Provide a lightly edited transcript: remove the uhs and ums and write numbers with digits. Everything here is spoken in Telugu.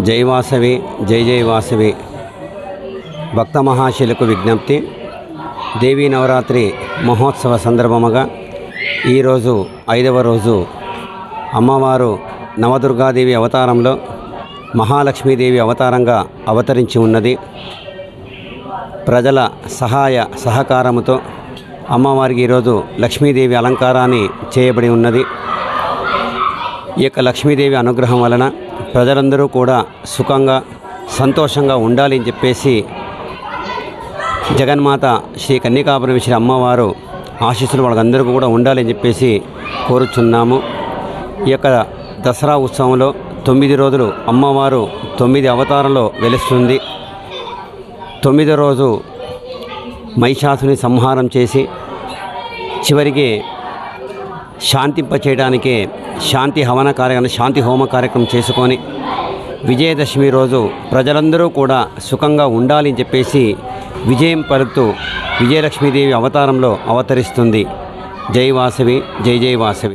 జై వాసవి జై జై వాసవి భక్త మహాశయులకు విజ్ఞప్తి. దేవీ నవరాత్రి మహోత్సవ సందర్భముగా ఈరోజు 5వ రోజు అమ్మవారు నవదుర్గాదేవి అవతారంలో మహాలక్ష్మీదేవి అవతారంగా అవతరించి ఉన్నది. ప్రజల సహాయ సహకారముతో అమ్మవారికి ఈరోజు లక్ష్మీదేవి అలంకారాన్ని చేయబడి ఉన్నది. ఈ యొక్క లక్ష్మీదేవి అనుగ్రహం వలన ప్రజలందరూ కూడా సుఖంగా సంతోషంగా ఉండాలి అని చెప్పేసి జగన్మాత శ్రీ కన్యకాపరమేశ్వరి అమ్మవారు ఆశీస్సులు వాళ్ళందరికీ కూడా ఉండాలి అని చెప్పేసి కోరుచున్నాము. ఈ యొక్క దసరా ఉత్సవంలో 9 రోజులు అమ్మవారు 9 అవతారంలో వెలుస్తుంది. 9వ రోజు మహిషాసుని సంహారం చేసి చివరికి శాంతింపచేయడానికి శాంతి హవన కార్యక్రమం శాంతి హోమ కార్యక్రమం చేసుకొని విజయదశమి రోజు ప్రజలందరూ కూడా సుఖంగా ఉండాలి అని చెప్పేసి విజయం పలుకుతూ విజయలక్ష్మీదేవి అవతారంలో అవతరిస్తుంది. జై వాసవి జై జై వాసవి.